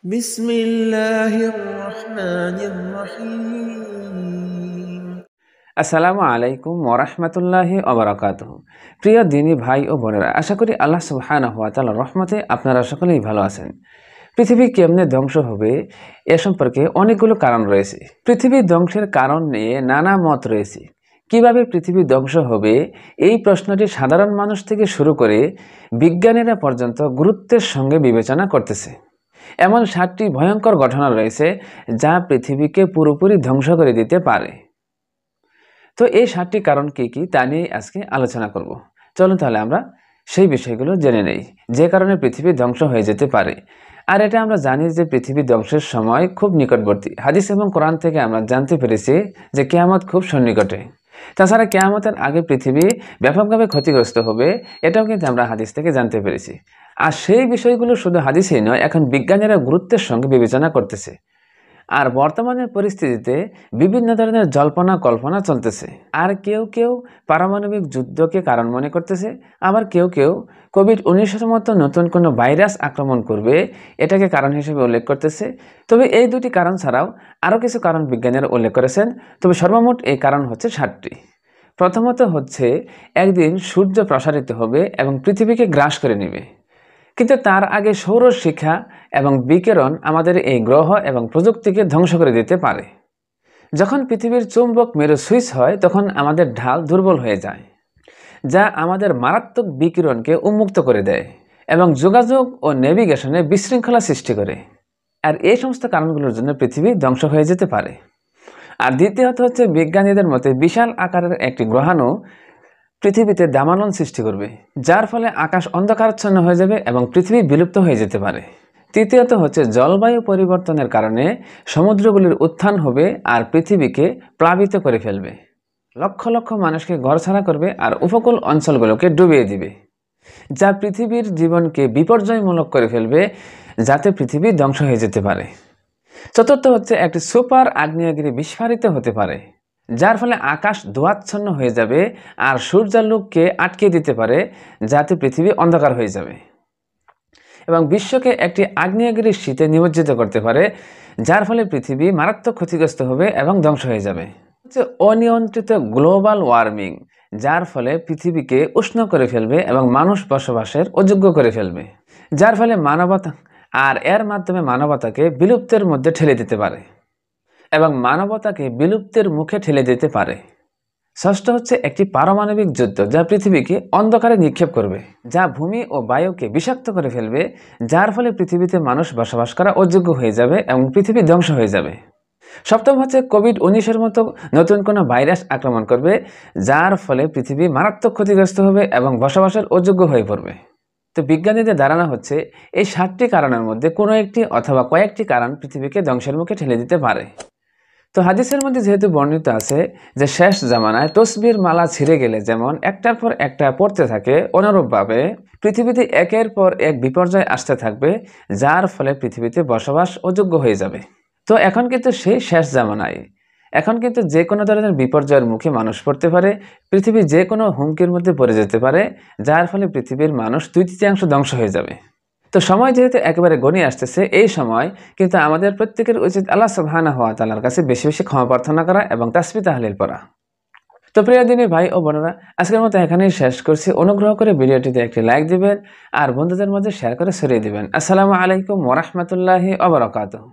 بسم الله الرحمن الرحيم আসসালামু আলাইকুম ওরহমতুল্লাহি ওবারাকাতুহু। প্রিয় দিনী ভাই ও বোনেরা, আশা করি আল্লাহ সুবহানাহু ওয়া তাআলার রহমতে আপনারা সকলেই ভালো আছেন। পৃথিবী কেমনে ধ্বংস হবে এ সম্পর্কে অনেকগুলো কারণ রয়েছে। পৃথিবী ধ্বংসের কারণ নিয়ে নানা মত রয়েছে। কিভাবে পৃথিবী ধ্বংস হবে এই প্রশ্নটি সাধারণ মানুষ থেকে শুরু করে বিজ্ঞানীরা পর্যন্ত গুরুত্বের সঙ্গে বিবেচনা করতেছে। এমন 7টি ভয়ঙ্কর ঘটনা রয়েছে যা পৃথিবীকে পুরোপুরি ধ্বংস করে দিতে পারে। তো এই 7টি কারণ কি কি তা নিয়ে আজকে আলোচনা করব। চলুন তাহলে আমরা সেই বিষয়গুলো জেনে নেই, যে কারণে পৃথিবী ধ্বংস হয়ে যেতে পারে। আর এটা আমরা জানি যে পৃথিবী ধ্বংসের সময় খুব নিকটবর্তী। হাদিস এবং কোরআন থেকে আমরা জানতে পেরেছি যে কিয়ামত খুব সন্নিকটে। তাছাড়া কিয়ামতের আগে পৃথিবী ব্যাপকভাবে ক্ষতিগ্রস্ত হবে, এটাও কিন্তু আমরা হাদিস থেকে জানতে পেরেছি। আর সেই বিষয়গুলো শুধু হাদিসেই নয়, এখন বিজ্ঞানীরা গুরুত্বের সঙ্গে বিবেচনা করতেছে। আর বর্তমানের পরিস্থিতিতে বিভিন্ন ধরনের জল্পনা কল্পনা চলতেছে। আর কেউ কেউ পারমাণবিক যুদ্ধকে কারণ মনে করতেছে, আবার কেউ কেউ কোভিড-19 মতো নতুন কোনো ভাইরাস আক্রমণ করবে এটাকে কারণ হিসেবে উল্লেখ করতেছে। তবে এই দুটি কারণ ছাড়াও আরও কিছু কারণ বিজ্ঞানীরা উল্লেখ করেছেন। তবে সর্বমোট এই কারণ হচ্ছে 7টি। প্রথমত হচ্ছে, একদিন সূর্য প্রসারিত হবে এবং পৃথিবীকে গ্রাস করে নেবে। কিন্তু তার আগে সৌরশিখা এবং বিকিরণ আমাদের এই গ্রহ এবং প্রযুক্তিকে ধ্বংস করে দিতে পারে। যখন পৃথিবীর চুম্বক মেরু সুইচ হয় তখন আমাদের ঢাল দুর্বল হয়ে যায়, যা আমাদের মারাত্মক বিকিরণকে উন্মুক্ত করে দেয় এবং যোগাযোগ ও নেভিগেশনে বিশৃঙ্খলা সৃষ্টি করে। আর এই সমস্ত কারণগুলোর জন্য পৃথিবী ধ্বংস হয়ে যেতে পারে। আর দ্বিতীয়ত হচ্ছে, বিজ্ঞানীদের মতে বিশাল আকারের একটি গ্রহাণু পৃথিবীতে দাবানল সৃষ্টি করবে, যার ফলে আকাশ অন্ধকারাচ্ছন্ন হয়ে যাবে এবং পৃথিবী বিলুপ্ত হয়ে যেতে পারে। তৃতীয়ত হচ্ছে, জলবায়ু পরিবর্তনের কারণে সমুদ্রগুলির উত্থান হবে আর পৃথিবীকে প্লাবিত করে ফেলবে। লক্ষ লক্ষ মানুষকে ঘরছাড়া করবে আর উপকূল অঞ্চলগুলোকে ডুবিয়ে দিবে, যা পৃথিবীর জীবনকে বিপর্যয়মূলক করে ফেলবে, যাতে পৃথিবী ধ্বংস হয়ে যেতে পারে। চতুর্থ হচ্ছে, একটি সুপার আগ্নেয়গিরি বিস্ফোরিত হতে পারে, যার ফলে আকাশ ধোঁয়াচ্ছন্ন হয়ে যাবে আর সূর্যালোককে আটকে দিতে পারে, যাতে পৃথিবী অন্ধকার হয়ে যাবে এবং বিশ্বকে একটি আগ্নেয়গিরির শীতে নিমজ্জিত করতে পারে, যার ফলে পৃথিবী মারাত্মক ক্ষতিগ্রস্ত হবে এবং ধ্বংস হয়ে যাবে। হচ্ছে অনিয়ন্ত্রিত গ্লোবাল ওয়ার্মিং, যার ফলে পৃথিবীকে উষ্ণ করে ফেলবে এবং মানুষ বসবাসের অযোগ্য করে ফেলবে, যার ফলে এর মাধ্যমে মানবতাকে বিলুপ্তের মধ্যে ঠেলে দিতে পারে এবং মানবতাকে বিলুপ্তের মুখে ঠেলে দিতে পারে। ষষ্ঠ হচ্ছে, একটি পারমাণবিক যুদ্ধ, যা পৃথিবীকে অন্ধকারে নিক্ষেপ করবে, যা ভূমি ও বায়ুকে বিষাক্ত করে ফেলবে, যার ফলে পৃথিবীতে মানুষ বসবাস করা অযোগ্য হয়ে যাবে এবং পৃথিবী ধ্বংস হয়ে যাবে। সপ্তম হচ্ছে, কোভিড-19 মতো নতুন কোনো ভাইরাস আক্রমণ করবে, যার ফলে পৃথিবী মারাত্মক ক্ষতিগ্রস্ত হবে এবং বসবাসের অযোগ্য হয়ে পড়বে। তো বিজ্ঞানীদের ধারণা হচ্ছে, এই 7টি কারণের মধ্যে কোনো একটি অথবা কয়েকটি কারণ পৃথিবীকে ধ্বংসের মুখে ঠেলে দিতে পারে। তো হাদিসের মধ্যে যেহেতু বর্ণিত আছে যে শেষ জামানায় তসবির মালা ছিঁড়ে গেলে যেমন একটার পর একটা পড়তে থাকে, অনুরূপভাবে পৃথিবীতে একের পর এক বিপর্যয় আসতে থাকবে, যার ফলে পৃথিবীতে বসবাস অযোগ্য হয়ে যাবে। তো এখন কিন্তু সেই শেষ জামানায়, এখন কিন্তু যে কোনো ধরনের বিপর্যয়ের মুখে মানুষ পড়তে পারে, পৃথিবী যে কোনো হুমকির মধ্যে পড়ে যেতে পারে, যার ফলে পৃথিবীর মানুষ 2/3 ধ্বংস হয়ে যাবে। তো সময় যেহেতু একেবারে ঘনিয়ে আসতেছে, এই সময় কিন্তু আমাদের প্রত্যেকের উচিত আল্লাহ সুবহানাহু ওয়া তাআলার কাছে বেশি বেশি ক্ষমা প্রার্থনা করা এবং তাসবিহ তাহলিল পড়া। তো প্রিয় দিনী ভাই ও বোনেরা, আজকের মতো এখানেই শেষ করছি। অনুগ্রহ করে ভিডিওটিতে একটি লাইক দিবেন আর বন্ধুদের মধ্যে শেয়ার করে ছড়িয়ে দিবেন। আসসালামু আলাইকুম ওয়া রাহমাতুল্লাহি ওয়া বারাকাতুহু।